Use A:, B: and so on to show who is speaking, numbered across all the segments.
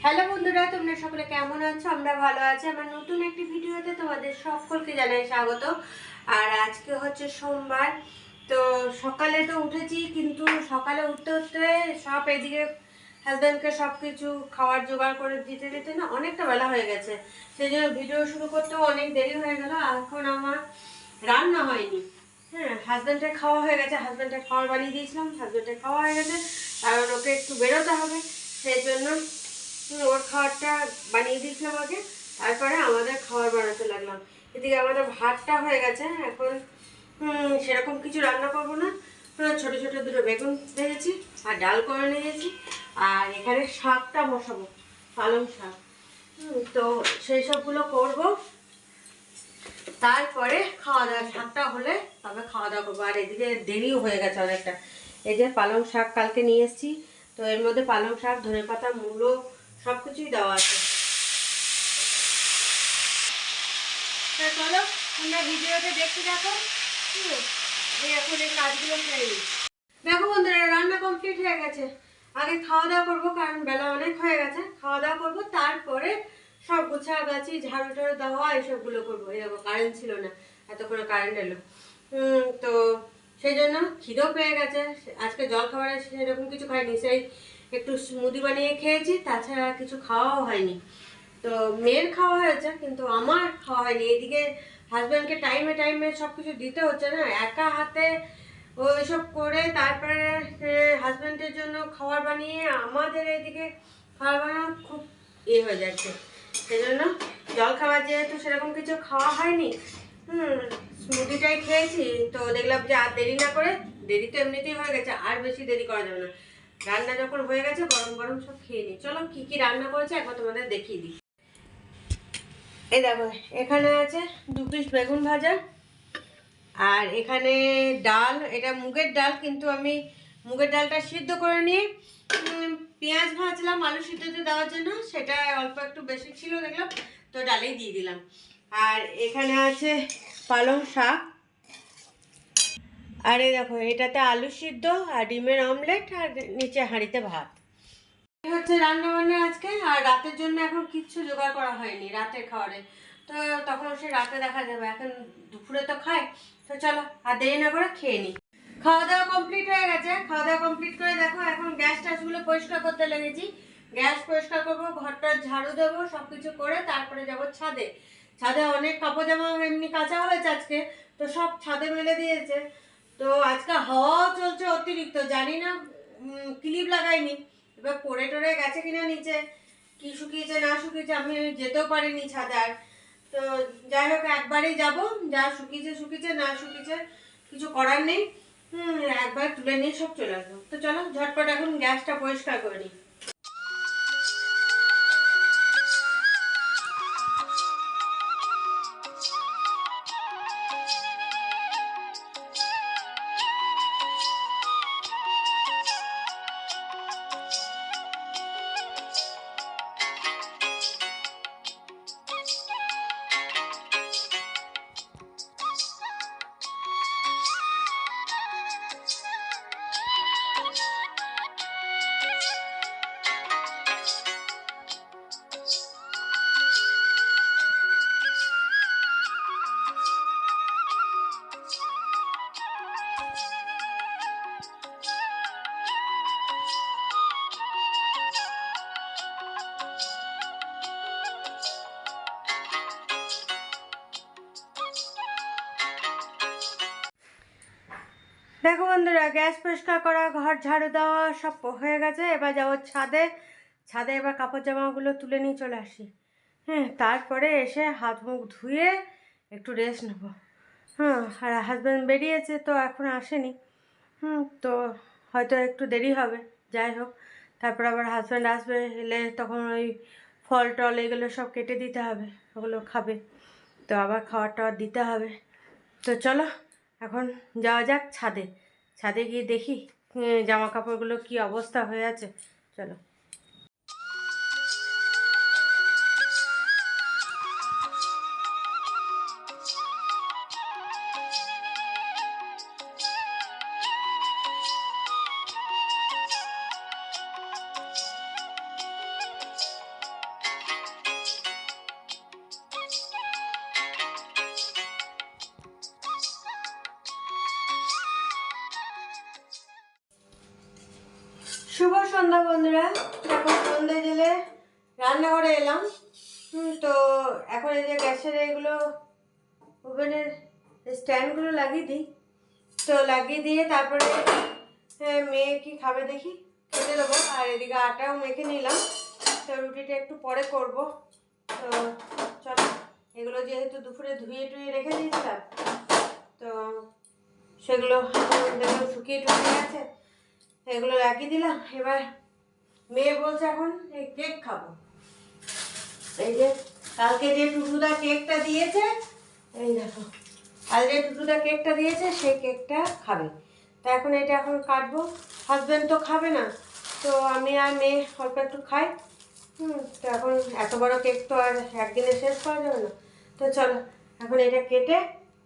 A: Hello বন্ধুরা, তোমরা সকলে কেমন আছো? আমরা ভালো আছি। আমার নতুন একটি ভিডিওতে তোমাদের সকলকে জানাই স্বাগত। আর আজকে হচ্ছে সোমবার। তো সকালে তো উঠেছি, কিন্তু সকালে উঠতে উঠতে সব এদিকে হাজব্যান্ডকে সব কিছু খাওয়ার জোগাড় করে দিতে দিতে না অনেকটা বেলা হয়ে গেছে। সেই জন্য ভিডিও শুরু করতেও অনেক দেরি হয়ে গেল। এখন আমার রান্না হয়নি। হ্যাঁ, হাজব্যান্ডের খাওয়া হয়ে গেছে, হাজব্যান্ডের খাবার বানিয়ে দিয়েছিলাম, হাজব্যান্ডের খাওয়া হয়ে গেছে। কারণ ওকে একটু বেরোতে হবে, সেই জন্য ওর খাবারটা বানিয়ে দিয়েছিলাম আগে, তারপরে আমাদের খাবার বানাতে লাগলাম। এদিকে আমাদের ভাতটা হয়ে গেছে। এখন সেরকম কিছু রান্না করবো না। ছোট ছোট দুটো বেগুন ভেজেছি আর ডাল করে নিয়েছি। আর এখানে শাকটা বসাবো, পালং শাক। তো সেই সবগুলো করবো, তারপরে খাওয়া দাওয়া। শাকটা হলে তবে খাওয়া দাওয়া করবো। আর এদিকে দেরিও হয়ে গেছে অনেকটা। এই যে পালং শাক কালকে নিয়ে এসেছি, তো এর মধ্যে পালং শাক, ধনেপাতা, মূলো সব কিছুই দেওয়া আছে। চলো তোমরা ভিডিওতে দেখতে দেখো। এখন এই কাজগুলো করে নিই। দেখো বন্ধুরা, রান্না কমপ্লিট হয়ে গেছে। আগে খাওয়া দাওয়া করবো, কারণ বেলা অনেক হয়ে গেছে। খাওয়া দাওয়া করবো, তারপরে সব গোছাগাছি, ঝাড়ু টাড়ু দেওয়া এইসবগুলো করবো। এই দেখো কারেন্ট ছিল না, এতক্ষণে কারেন্ট এলো। তো সেই জন্য খিদেও পেয়ে গেছে। আজকে জল খাবারে সেরকম কিছু খাইনি, সেই একটু স্মুদি বানিয়ে খেয়েছি, তাছাড়া কিছু খাওয়াও হয়নি। তো মেয়ের খাওয়া হয়েছে, কিন্তু আমার খাওয়া হয়নি। এদিকে হাজব্যান্ডকে টাইমে টাইমে সব কিছু দিতে হচ্ছে না, একা হাতে ওইসব করে তারপরে হাজব্যান্ডের জন্য খাবার বানিয়ে আমাদের এদিকে খাবার বানানো খুব হয়ে যাচ্ছে। সেই জন্য জল খাবার যেহেতু সেরকম কিছু খাওয়া হয়নি, স্মুদিটাই খেয়েছি। তো দেখলাম যে আর দেরি না করে, দেরি তো এমনিতেই হয়ে গেছে, আর বেশি দেরি করা যাবে না। রান্না যখন হয়ে গেছে গরম গরম সব খেয়ে নিই। চলো কি কি রান্না করেছে একবার তোমাদের দেখিয়ে দিই। এই দেখো, এখানে আছে 2 পিস বেগুন ভাজা, আর এখানে ডাল। এটা মুগের ডাল, কিন্তু আমি মুগের ডালটা সিদ্ধ করে নিয়ে পেঁয়াজ ভাজলাম আলু সিদ্ধতে দেওয়ার জন্য। সেটা অল্প একটু বেশি ছিল দেখলাম, তো ডালেই দিয়ে দিলাম। আর এখানে আছে পালং শাক। আর এই দেখো, এটাতে আলু সিদ্ধ আর ডিমের অমলেট, আর নিচে হাঁড়িতে ভাত। এই হচ্ছে রান্না বান্না আজকে। আর রাতের জন্য এখন কিচ্ছু জোগাড় করা হয়নি রাতের খাবারে। তো তখন সে রাতে দেখা যাবে, এখন দুপুরে তো খাই। তো চলো আর দেরি না করে খেয়ে নিই। খাওয়া দাওয়া কমপ্লিট হয়ে গেছে। খাওয়া দাওয়া কমপ্লিট করে দেখো এখন গ্যাস ট্যাসগুলো পরিষ্কার করতে লেগেছি। গ্যাস পরিষ্কার করবো, ঘরটা ঝাড়ু দেবো, সব কিছু করে তারপরে যাব ছাদে। ছাদে অনেক কাপড় জামা এমনি কাঁচা হয়েছে আজকে, তো সব ছাদে মেলে দিয়েছে। তো আজকে হাওয়াও চলছে অতিরিক্ত, জানি না ক্লিপ লাগাইনি, এবার পড়ে টরে গেছে কিনা নিচে, কি শুকিয়েছে না শুকিয়েছে, আমি যেতেও পারিনি ছাদে। আর তো যাই হোক, একবারেই যাব, যা শুকিয়েছে শুকিয়েছে, না শুকিয়েছে কিছু করার নেই। একবার তুলে নিয়ে সব চলে আসবো। তো চলো ঝটপট এখন গ্যাসটা পরিষ্কার করে নিই। দেখো বন্ধুরা, গ্যাস পরিষ্কার করা, ঘর ঝাড়ু দেওয়া সব হয়ে গেছে। এবার যাবো ছাদে। ছাদে এবার কাপড় জামাগুলো তুলে নিয়ে চলে আসি। তারপরে এসে হাত মুখ ধুয়ে একটু রেস্ট নেবো। আর হাজব্যান্ড বেরিয়েছে, তো এখন আসেনি। তো হয়তো একটু দেরি হবে। যাই হোক, তারপর আবার হাজব্যান্ড আসবে, এলে তখন ওই ফল টল এগুলো সব কেটে দিতে হবে, ওগুলো খাবে। তো আবার খাবার টাবার দিতে হবে। তো চলো এখন যাওয়া যাক ছাদে। ছাদে গিয়ে দেখি জামা কাপড়গুলো কি অবস্থা হয়ে আছে। চলো। শুভ সন্ধ্যা বন্ধুরা। এখন সন্ধ্যে জেলে রান্নাঘরে এলাম। তো এখন এই যে গ্যাসের এগুলো ওভেনের স্ট্যান্ডগুলো লাগিয়ে দিই। তো লাগিয়ে দিয়ে তারপরে মেয়ে কি খাবে দেখি, খেতে দেবো। আর এদিকে আটাও মেখে নিলাম, তো রুটিটা একটু পরে করব। তো চলো, এগুলো যেহেতু দুপুরে ধুয়ে টুয়ে রেখে দিয়েছিলাম, তো সেগুলো দেখলাম শুকিয়ে টুকিয়ে আছে, এগুলো লাগিয়ে দিলাম। এবার মেয়ে বলছে এখন এই কেক খাবো। এই যে কালকে যে টুটুদা কেকটা দিয়েছে, এই দেখো কাল যে টুটুদা কেকটা দিয়েছে সেই কেকটা খাবে। তা এখন এটা এখন কাটবো। হাজব্যান্ড তো খাবে না, তো আমি আর মেয়ে অল্প একটু খাই। তো এখন এত বড় কেক তো আর একদিনে শেষ করা যাবে না। তো চলো এখন এটা কেটে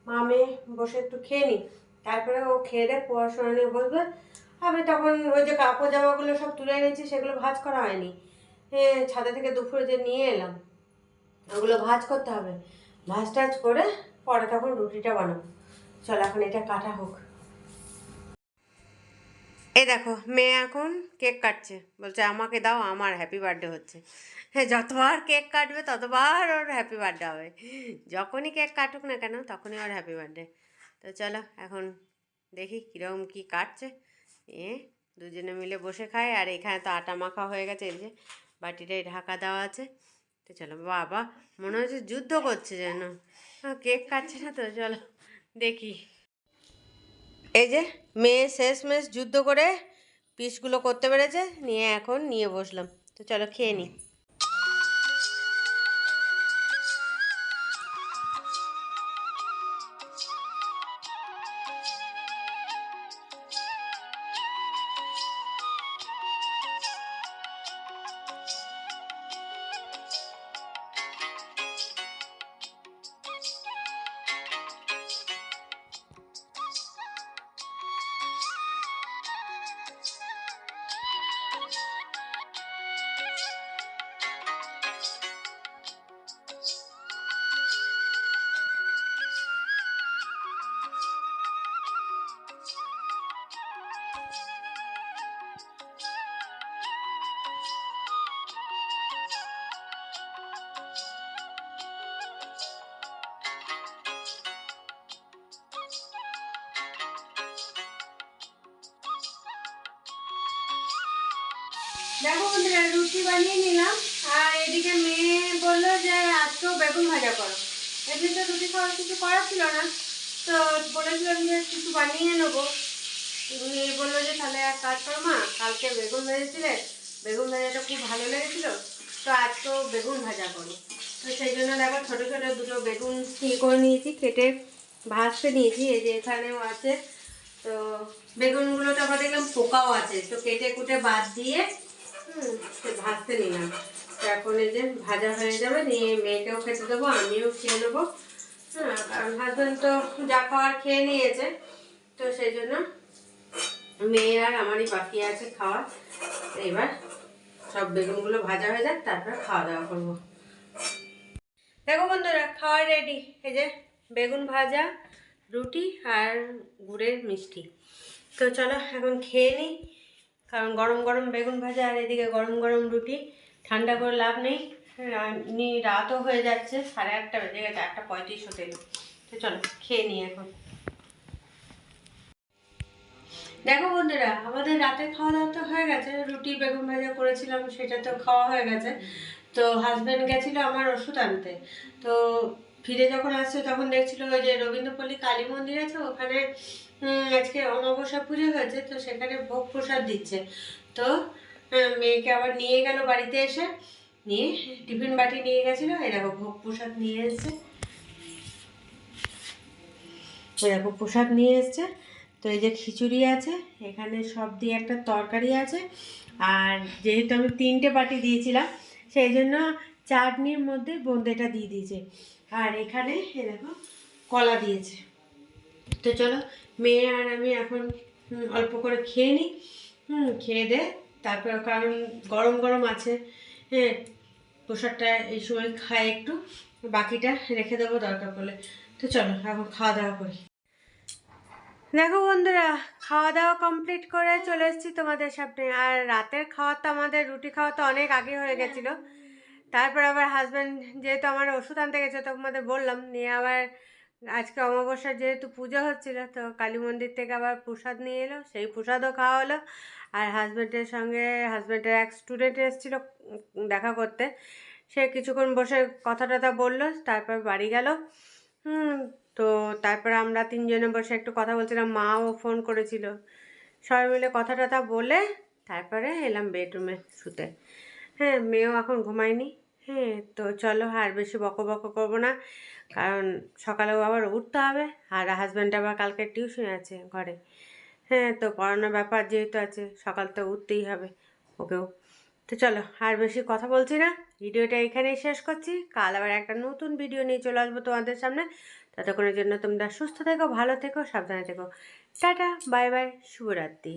A: মা মেয়ে বসে একটু খেয়ে নিই, তারপরে ও খেয়ে দেয় পড়াশোনা নিয়ে বসবে। আমি তখন ওই যে কাপড় জামাগুলো সব তুলে এনেছি, সেগুলো ভাঁজ করা হয়নি। ছাদে থেকে দুপুরে যে নিয়ে এলাম, ওগুলো ভাঁজ করতে হবে। ভাঁজ টাজ করে পরে তখন রুটিটা বানাবো। চলো এখন এটা কাটা হোক। এই দেখো মেয়ে এখন কেক কাটছে, বলছে আমাকে দাও, আমার হ্যাপি বার্থডে হচ্ছে। হ্যাঁ, যতবার কেক কাটবে ততবার ওর হ্যাপি বার্থডে হবে। যখনই কেক কাটুক না কেন তখনই ওর হ্যাপি বার্থডে। তো চলো এখন দেখি কীরকম কী কাটছে। দুজনে মিলে বসে খায়। আর এখানে তো আটা মাখা হয়ে গেছে, এই যে বাটিটাই ঢাকা দেওয়া আছে। তো চলো, বাবা মনে হচ্ছে যুদ্ধ করছে যেন, কেক কাটছে না তো। চলো দেখি। এই যে মেয়ে শেষমেশ যুদ্ধ করে পিসগুলো করতে পেরেছে, নিয়ে এখন নিয়ে বসলাম। তো চলো খেয়ে নিই। দেখো বন্ধুরা, রুটি বানিয়ে নিলাম। আর এদিকে মেয়ে বললো যে আজকেও বেগুন ভাজা করো। এমনি তো রুটি খাওয়ার কিছু করার ছিল না, তো বলেছিলাম যে কিছু বানিয়ে নেবো। মেয়ে বললো যে তাহলে এক কাজ করো মা, কালকে বেগুন ভেজেছিলে, বেগুন ভাজাটা খুব ভালো লেগেছিল, তো আজকেও বেগুন ভাজা করো। তো সেই জন্য দেখো ছোটো ছোটো দুটো বেগুন করে নিয়েছি, কেটে ভাজতে নিয়েছি। এই যে এখানেও আছে। তো বেগুনগুলো তো আবার দেখলাম পোকাও আছে, তো কেটে কুটে বাদ দিয়ে ভাজতে নিলাম। তো এখন এই যে ভাজা হয়ে যাবে, নিয়ে মেয়েকেও খেতে দেবো, আমিও খেয়ে নেবো। কারণ হাজব্যান্ড তো যা খাওয়ার খেয়ে নিয়েছে, তো সেই জন্য মেয়ে আর আমারই বাকি আছে খাওয়া। এবার সব বেগুনগুলো ভাজা হয়ে যাক, তারপর খাওয়া দাওয়া করবো। দেখো বন্ধুরা, খাওয়া রেডি। এই যে বেগুন ভাজা, রুটি আর গুড়ের মিষ্টি। তো চলো এখন খেয়ে নিই, কারণ গরম গরম বেগুন ভাজা আর এদিকে গরম গরম রুটি, ঠান্ডা করে লাভ নেই। রাতও হয়ে যাচ্ছে, 8:30 বেজে গেছে, 8:35 হতে এলো। তো চলো খেয়ে নিই এখন। দেখো বন্ধুরা, আমাদের রাতে খাওয়া দাওয়া তো হয়ে গেছে। রুটি বেগুন ভাজা করেছিলাম, সেটা তো খাওয়া হয়ে গেছে। তো হাজব্যান্ড গেছিলো আমার ওষুধ আনতে। তো ফিরে যখন আসছে তখন দেখছিল ওই যে রবীন্দ্রপল্লী কালী মন্দির আছে, ওখানে আজকে অমাবস্যা পুজো হয়েছে, তো সেখানে ভোগ প্রসাদ দিচ্ছে। তো মেয়েকে আবার নিয়ে গেল বাড়িতে, এসে নিয়ে টিফিন বাটি নিয়ে গেছিলো। এই দেখো ভোগ প্রসাদ নিয়ে এসছে, ওই দেখো প্রসাদ নিয়ে এসছে। তো এই যে খিচুড়ি আছে, এখানে সব দিয়ে একটা তরকারি আছে। আর যেহেতু আমি 3টে বাটি দিয়েছিলাম, সেই জন্য চাটনির মধ্যে বোঁদেটা দিয়ে দিয়েছে। আর এখানে এ দেখো কলা দিয়েছে। তো চলো মেয়ে আর আমি এখন অল্প করে খেয়ে নিই। খেয়ে দে তারপর, কারণ গরম গরম আছে। হ্যাঁ, প্রসাদটা এই সময় খাই একটু, বাকিটা রেখে দেবো দরকার পড়লে। তো চলো এখন খাওয়া দাওয়া করি। দেখো বন্ধুরা, খাওয়া দাওয়া কমপ্লিট করে চলে এসেছি তোমাদের সামনে। আর রাতের খাওয়া তো আমাদের রুটি খাওয়া তো অনেক আগে হয়ে গেছিলো। তারপর আবার হাজব্যান্ড যেহেতু আমার ওষুধ আনতে গেছে, তোমাদের বললাম, নিয়ে আবার আজকে অমাবস্যার যেহেতু পুজো হচ্ছিল, তো কালী মন্দির থেকে আবার প্রসাদ নিয়ে এলো, সেই প্রসাদও খাওয়া হলো। আর হাজব্যান্ডের সঙ্গে হাজব্যান্ডের এক স্টুডেন্ট এসেছিলো দেখা করতে, সে কিছুক্ষণ বসে কথা টথা বললো, তারপর বাড়ি গেল। তো তারপর আমরা তিনজনে বসে একটু কথা বলছিলাম, মাও ফোন করেছিল, সবাই মিলে কথা টথা বলে তারপরে এলাম বেডরুমে শুতে। হ্যাঁ, মেয়েও এখন ঘুমায়নি। হ্যাঁ, তো চলো আর বেশি বকো বকো করবো না, কারণ সকালেও আবার উঠতে হবে। আর হাজব্যান্ড আবার কালকে টিউশন আছে ঘরে। হ্যাঁ, তো পড়ানোর ব্যাপার যেহেতু আছে, সকাল তো উঠতেই হবে ওকেও। তো চলো আর বেশি কথা বলছি না, ভিডিওটা এখানেই শেষ করছি। কাল আবার একটা নতুন ভিডিও নিয়ে চলে আসবো তোমাদের সামনে। ততক্ষণের জন্য তোমরা সুস্থ থেকো, ভালো থেকো, সাবধানে থেকো। টাটা, বাই বাই, শুভরাত্রি।